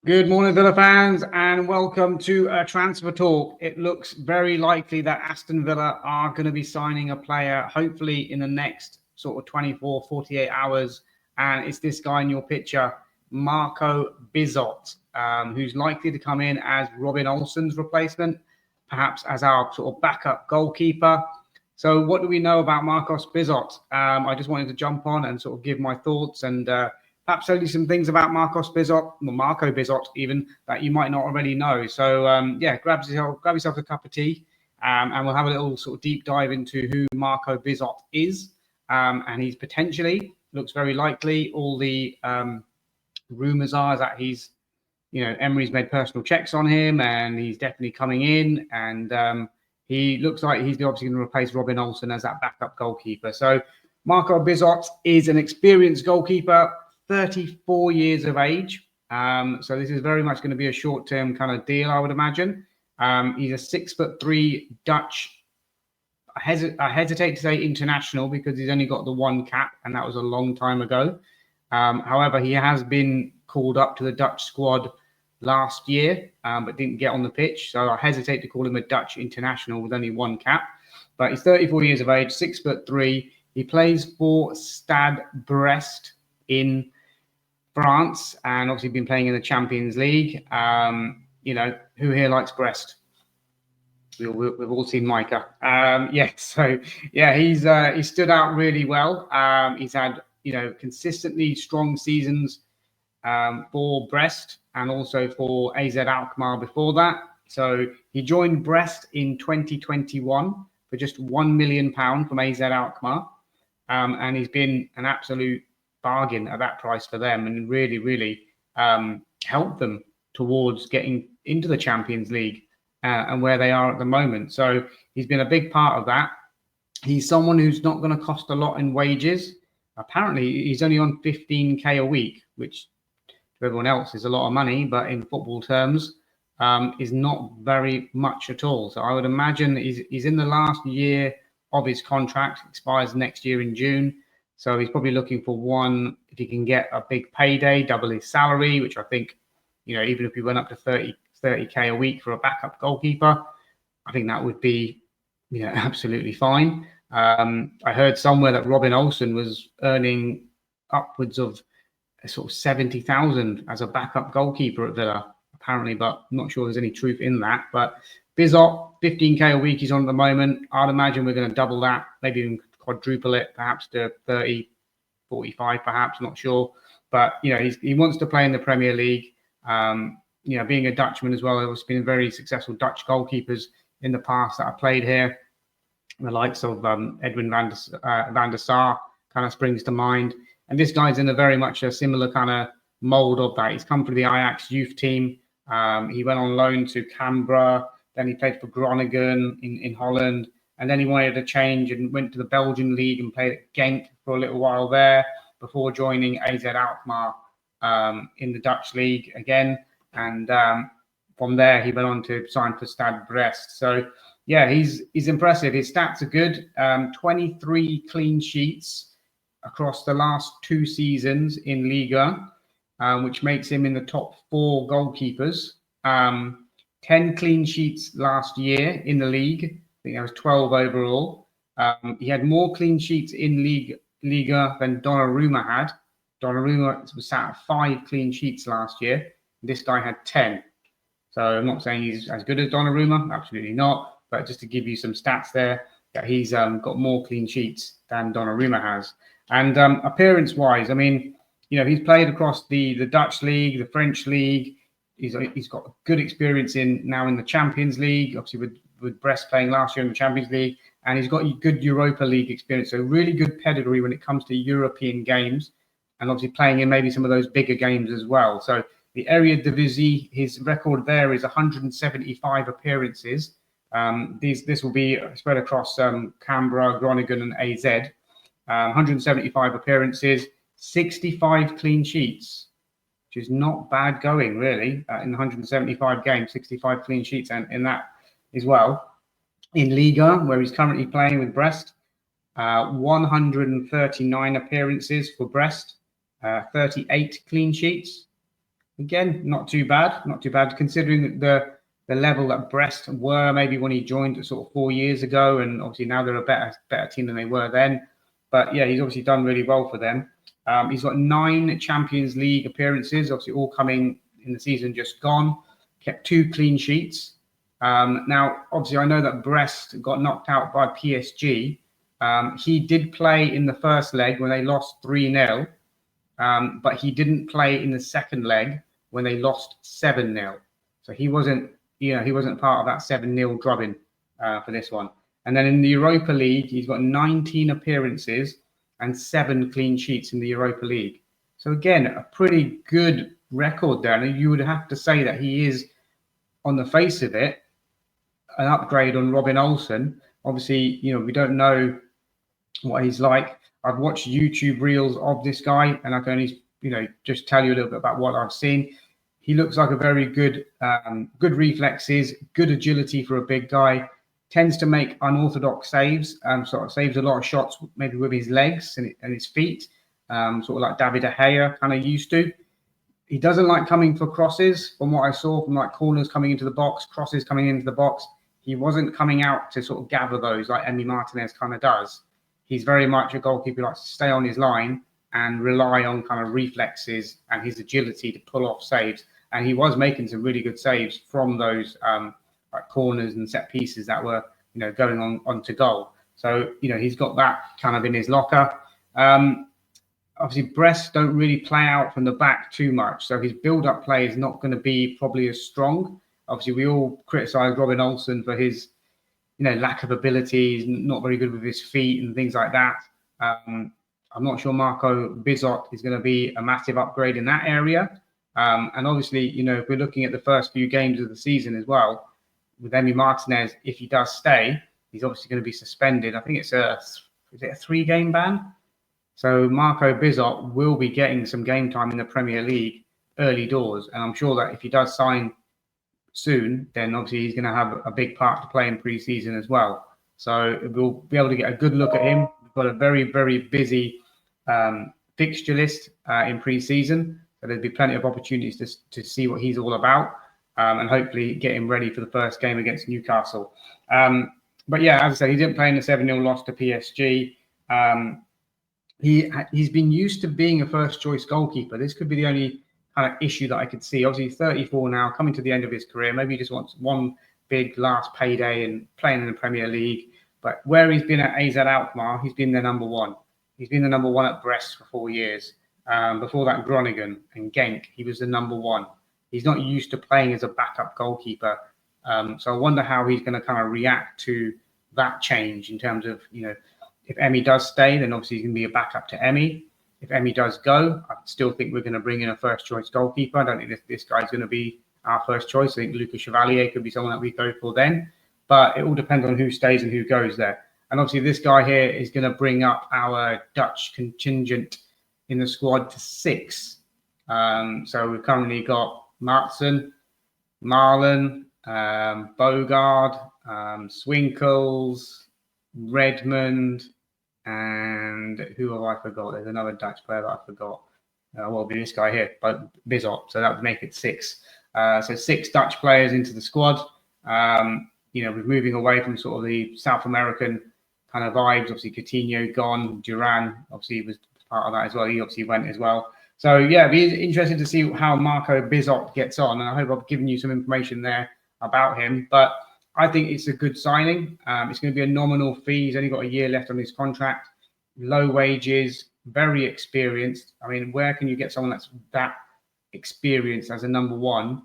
Good morning, Villa fans, and welcome to a transfer talk. It looks very likely that Aston Villa are going to be signing a player, hopefully in the next sort of 24, 48 hours. And it's this guy in your picture, Marco Bizot, who's likely to come in as Robin Olsen's replacement, perhaps as our sort of backup goalkeeper. So what do we know about Marcos Bizot? I just wanted to jump on and sort of give my thoughts and perhaps only some things about Marco Bizot even, that you might not already know. So grab yourself a cup of tea, and we'll have a little sort of deep dive into who Marco Bizot is. And he's potentially, looks very likely, all the rumours are that he's, Emery's made personal checks on him and he's definitely coming in, and he looks like he's obviously going to replace Robin Olsen as that backup goalkeeper. So Marco Bizot is an experienced goalkeeper, 34 years of age. So this is very much going to be a short-term kind of deal, I would imagine. He's a 6'3" Dutch. I hesitate to say international because he's only got the one cap, and that was a long time ago. However, he has been called up to the Dutch squad last year, but didn't get on the pitch. So I hesitate to call him a Dutch international with only one cap. But he's 34 years of age, 6'3". He plays for Stade Brest in France, and obviously been playing in the Champions League. Who here likes Brest? We've all seen Micah. He's stood out really well. He's had consistently strong seasons for Brest and also for AZ Alkmaar before that. So he joined Brest in 2021 for just £1 million from AZ Alkmaar, and he's been an absolute bargain at that price for them, and really helped them towards getting into the Champions League and where they are at the moment. So he's been a big part of that. He's someone who's not going to cost a lot in wages. Apparently, he's only on 15k a week, which to everyone else is a lot of money, but in football terms, is not very much at all. So I would imagine he's in the last year of his contract, expires next year in June. So he's probably looking for one, if he can get a big payday, double his salary, which I think, even if he went up to 30k a week for a backup goalkeeper, I think that would be, absolutely fine. I heard somewhere that Robin Olsen was earning upwards of sort of 70,000 as a backup goalkeeper at Villa, apparently, but I'm not sure there's any truth in that. But Bizot, 15k a week he's on at the moment. I'd imagine we're going to double that, maybe even quadruple it, perhaps to 30, 45, perhaps, not sure. But, he wants to play in the Premier League. Being a Dutchman as well, there's been very successful Dutch goalkeepers in the past that have played here. The likes of Edwin van der Sar kind of springs to mind. And this guy's in a very much a similar kind of mold of that. He's come from the Ajax youth team. He went on loan to Canberra. Then he played for Groningen in Holland. And then he wanted a change and went to the Belgian league and played at Genk for a little while there before joining AZ Alkmaar in the Dutch league again. And from there, he went on to sign for Stade Brest. So, yeah, he's impressive. His stats are good. 23 clean sheets across the last 2 seasons in Liga, which makes him in the top 4 goalkeepers. 10 clean sheets last year in the league. I think that was 12 overall. He had more clean sheets in Liga than Donnarumma had. Donnarumma was sat at 5 clean sheets last year. This guy had 10. So I'm not saying he's as good as Donnarumma, absolutely not. But just to give you some stats there, that he's got more clean sheets than Donnarumma has. And appearance-wise, I mean, he's played across the Dutch league, the French league. He's got good experience now in the Champions League, obviously with Brest playing last year in the Champions League, and he's got good Europa League experience. So really good pedigree when it comes to European games, and obviously playing in maybe some of those bigger games as well. So the Eredivisie, his record there is 175 appearances. This will be spread across Canberra, Groningen, and AZ. 175 appearances, 65 clean sheets, which is not bad going, really, in 175 games, 65 clean sheets, and in that as well. In Liga, where he's currently playing with Brest, 139 appearances for Brest, 38 clean sheets. Again, not too bad, not too bad considering the level that Brest were maybe when he joined sort of 4 years ago, and obviously now they're a better team than they were then. But yeah, he's obviously done really well for them. He's got 9 Champions League appearances, obviously all coming in the season just gone. Kept 2 clean sheets. Now, obviously, I know that Brest got knocked out by PSG. He did play in the first leg when they lost 3-0, but he didn't play in the second leg when they lost 7-0. So he wasn't part of that 7-0 drubbing for this one. And then in the Europa League, he's got 19 appearances and 7 clean sheets in the Europa League. So again, a pretty good record there. And you would have to say that he is, on the face of it, an upgrade on Robin Olsen. Obviously, we don't know what he's like. I've watched YouTube reels of this guy, and I can only, just tell you a little bit about what I've seen. He looks like a very good reflexes, good agility for a big guy. Tends to make unorthodox saves, sort of saves a lot of shots, maybe with his legs and his feet, sort of like David De Gea kind of used to. He doesn't like coming for crosses, from what I saw, from like corners coming into the box, crosses coming into the box. He wasn't coming out to sort of gather those like Emi Martinez kind of does. He's very much a goalkeeper who likes to stay on his line and rely on kind of reflexes and his agility to pull off saves. And he was making some really good saves from those like corners and set pieces that were, going on to goal. So, he's got that kind of in his locker. Obviously, Brest don't really play out from the back too much. So his build-up play is not going to be probably as strong. Obviously, we all criticise Robin Olsen for his, lack of ability. He's not very good with his feet and things like that. I'm not sure Marco Bizot is going to be a massive upgrade in that area. And obviously, if we're looking at the first few games of the season as well, with Emi Martinez, if he does stay, he's obviously going to be suspended. I think is it a 3-game ban? So Marco Bizot will be getting some game time in the Premier League early doors. And I'm sure that if he does sign soon, then obviously he's going to have a big part to play in pre-season as well. So we'll be able to get a good look at him. We've got a very, very busy fixture list in pre-season. So there'll be plenty of opportunities to see what he's all about and hopefully get him ready for the first game against Newcastle. But yeah, as I said, he didn't play in the 7-0 loss to PSG. He's been used to being a first-choice goalkeeper. This could be the only kind of issue that I could see. Obviously, he's 34 now, coming to the end of his career. Maybe he just wants one big last payday and playing in the Premier League. But where he's been at AZ Alkmaar, he's been their number one. He's been the number one at Brest for 4 years. Before that, Groningen and Genk, he was the number one. He's not used to playing as a backup goalkeeper. So I wonder how he's going to kind of react to that change in terms of, if Emi does stay, then obviously he's going to be a backup to Emi. If Emi does go, I still think we're going to bring in a first-choice goalkeeper. I don't think this guy's going to be our first choice. I think Lucas Chevalier could be someone that we go for then. But it all depends on who stays and who goes there. And obviously this guy here is going to bring up our Dutch contingent in the squad to 6. So we've currently got Maatsen, Marlon, Bogaard, Swinkels, Redmond, and who have I forgot? There's another Dutch player that I forgot. Well, be this guy here, Bizot. So that would make it 6. So 6 Dutch players into the squad. We're moving away from sort of the South American kind of vibes. Obviously, Coutinho gone. Duran obviously was part of that as well. He obviously went as well. So yeah, it'd be interesting to see how Marco Bizot gets on. And I hope I've given you some information there about him. But I think it's a good signing. It's going to be a nominal fee. He's only got a year left on his contract. Low wages, very experienced. I mean, where can you get someone that's that experienced as a number one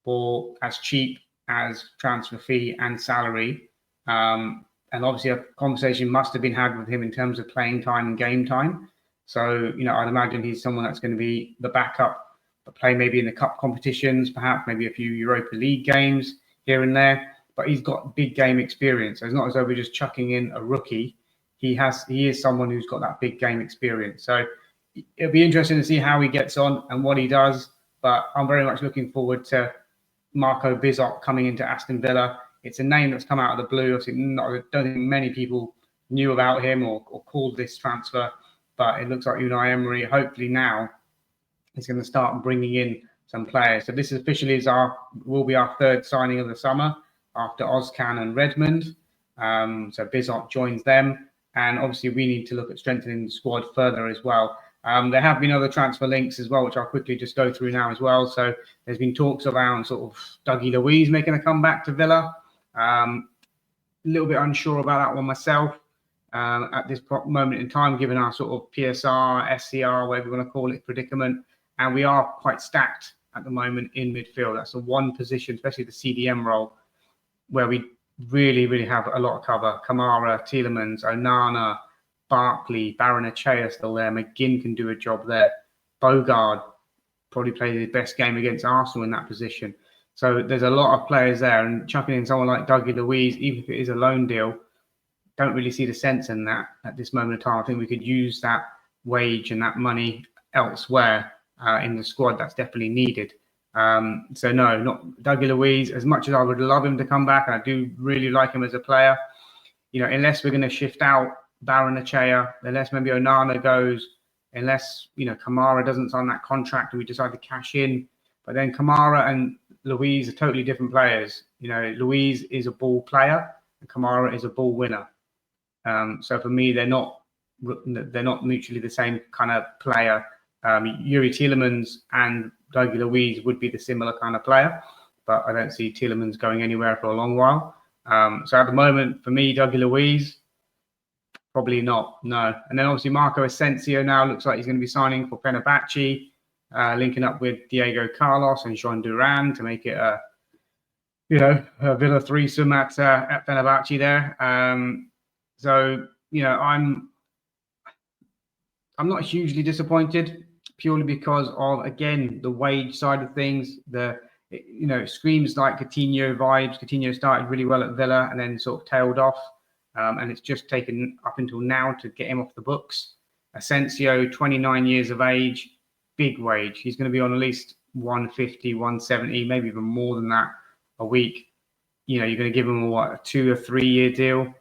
for as cheap as transfer fee and salary? And obviously a conversation must have been had with him in terms of playing time and game time. So, I'd imagine he's someone that's going to be the backup, but play maybe in the cup competitions, perhaps maybe a few Europa League games here and there. But he's got big game experience. So it's not as though we're just chucking in a rookie. He is someone who's got that big game experience. So it'll be interesting to see how he gets on and what he does. But I'm very much looking forward to Marco Bizot coming into Aston Villa. It's a name that's come out of the blue. I don't think many people knew about him or called this transfer. But it looks like Unai Emery, hopefully now, is going to start bringing in some players. So this officially will be our third signing of the summer after Ozcan and Redmond. So Bizot joins them, and obviously we need to look at strengthening the squad further as well. There have been other transfer links as well, which I'll quickly just go through now as well. So there's been talks around sort of Dougie Luiz making a comeback to Villa. A little bit unsure about that one myself at this moment in time, given our sort of PSR, SCR, whatever you want to call it, predicament. And we are quite stacked at the moment in midfield. That's the one position, especially the CDM role, where we really, really have a lot of cover. Kamara, Tielemans, Onana, Barkley, Baranachea still there. McGinn can do a job there. Bogard probably played his best game against Arsenal in that position. So there's a lot of players there, and chucking in someone like Dougie Luiz, even if it is a loan deal, don't really see the sense in that at this moment in time. I think we could use that wage and that money elsewhere in the squad. That's definitely needed. So no, not Dougie Luiz. As much as I would love him to come back, and I do really like him as a player, unless we're going to shift out Baranachea, unless maybe Onana goes, unless Kamara doesn't sign that contract and we decide to cash in. But then Kamara and Luiz are totally different players. Luiz is a ball player and Kamara is a ball winner. So for me, they're not mutually the same kind of player. Yuri Tielemans and Dougie Luiz would be the similar kind of player, but I don't see Tielemans going anywhere for a long while. So at the moment, for me, Dougie Luiz, probably not, no. And then obviously Marco Asensio now looks like he's going to be signing for Fenerbahce, linking up with Diego Carlos and Jean Duran to make it a Villa threesome at Fenerbahce there. So I'm not hugely disappointed, purely because of, again, the wage side of things. It screams like Coutinho vibes. Coutinho started really well at Villa and then sort of tailed off. And it's just taken up until now to get him off the books. Asensio, 29 years of age, big wage. He's going to be on at least 150, 170, maybe even more than that a week. You're going to give him a 2 or 3 year deal. You're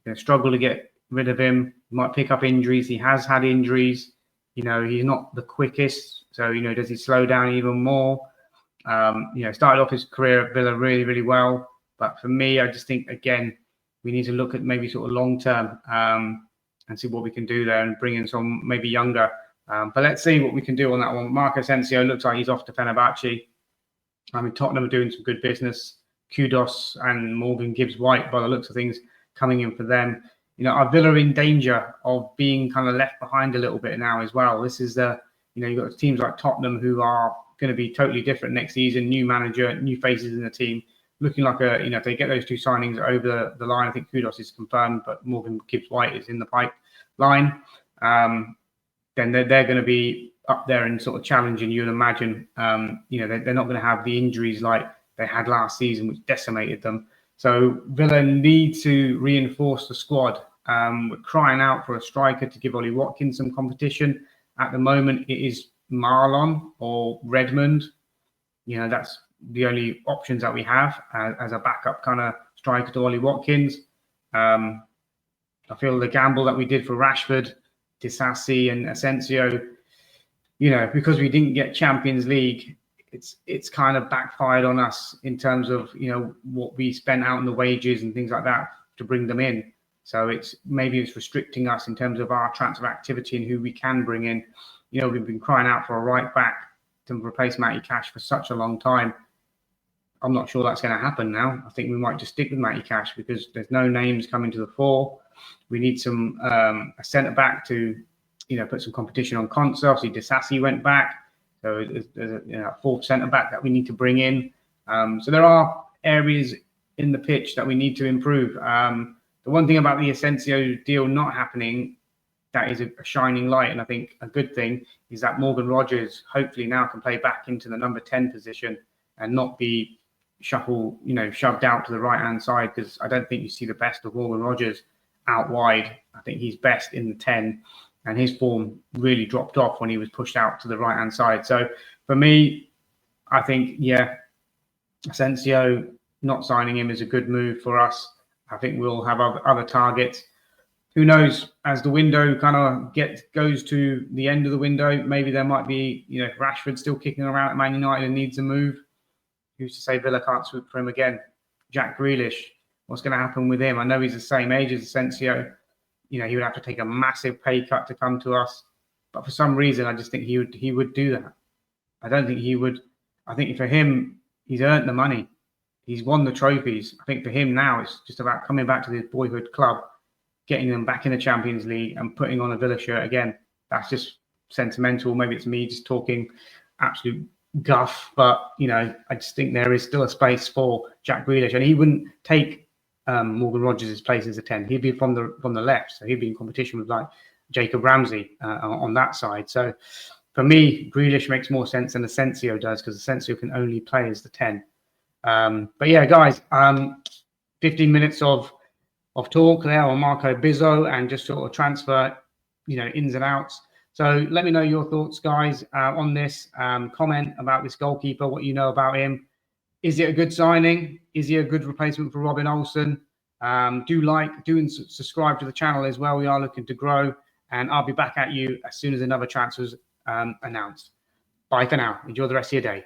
going to struggle to get rid of him. He might pick up injuries. He has had injuries. He's not the quickest. So, does he slow down even more? Started off his career at Villa really, really well. But for me, I just think, again, we need to look at maybe sort of long term and see what we can do there and bring in some maybe younger. But let's see what we can do on that one. Marco Asensio looks like he's off to Fenerbahce. Tottenham are doing some good business. Kudos and Morgan Gibbs-White, by the looks of things, coming in for them. Are Villa in danger of being kind of left behind a little bit now as well? This is you've got teams like Tottenham who are going to be totally different next season. New manager, new faces in the team. Looking like if they get those two signings over the line, I think Kudos is confirmed, but Morgan Gibbs-White is in the pipeline. Then they're going to be up there and sort of challenging, you'd imagine. They're not going to have the injuries like they had last season, which decimated them. So Villa need to reinforce the squad. We're crying out for a striker to give Ollie Watkins some competition. At the moment, it is Marlon or Redmond. That's the only options that we have as a backup kind of striker to Ollie Watkins. I feel the gamble that we did for Rashford, Disasi and Asensio, because we didn't get Champions League, it's kind of backfired on us in terms of, what we spent out on the wages and things like that to bring them in. So it's restricting us in terms of our transfer activity and who we can bring in. We've been crying out for a right back to replace Matty Cash for such a long time. I'm not sure that's going to happen now. I think we might just stick with Matty Cash because there's no names coming to the fore. We need some a centre back to, put some competition on Conte. Obviously, Disasi went back, so there's a fourth centre back that we need to bring in. So there are areas in the pitch that we need to improve. The one thing about the Asensio deal not happening, that is a shining light, and I think a good thing, is that Morgan Rogers hopefully now can play back into the number 10 position and not be shoved out to the right-hand side, because I don't think you see the best of Morgan Rogers out wide. I think he's best in the 10, and his form really dropped off when he was pushed out to the right-hand side. So for me, I think, Asensio, not signing him is a good move for us. I think we'll have other targets. who knows, as the window kind of goes to the end of the window, maybe there might be, Rashford still kicking around at Man United and needs a move. Who's to say Villa can't swoop for him again? Jack Grealish, what's going to happen with him? I know he's the same age as Asensio. He would have to take a massive pay cut to come to us. But for some reason, I just think he would do that. I don't think he would. I think for him, he's earned the money. He's won the trophies. I think for him now, it's just about coming back to his boyhood club, getting them back in the Champions League and putting on a Villa shirt again. That's just sentimental. Maybe it's me just talking absolute guff, but I just think there is still a space for Jack Grealish, and he wouldn't take Morgan Rogers' place as a 10. He'd be from the left, so he'd be in competition with like Jacob Ramsey on that side. So for me, Grealish makes more sense than Asensio does, because Asensio can only play as the 10. But yeah, guys, 15 minutes of talk there on Marco Bizot and just sort of transfer, ins and outs. So let me know your thoughts, guys, on this. Comment about this goalkeeper, what you know about him. Is it a good signing? Is he a good replacement for Robin Olsen? Do and subscribe to the channel as well. We are looking to grow, and I'll be back at you as soon as another transfer is announced. Bye for now. Enjoy the rest of your day.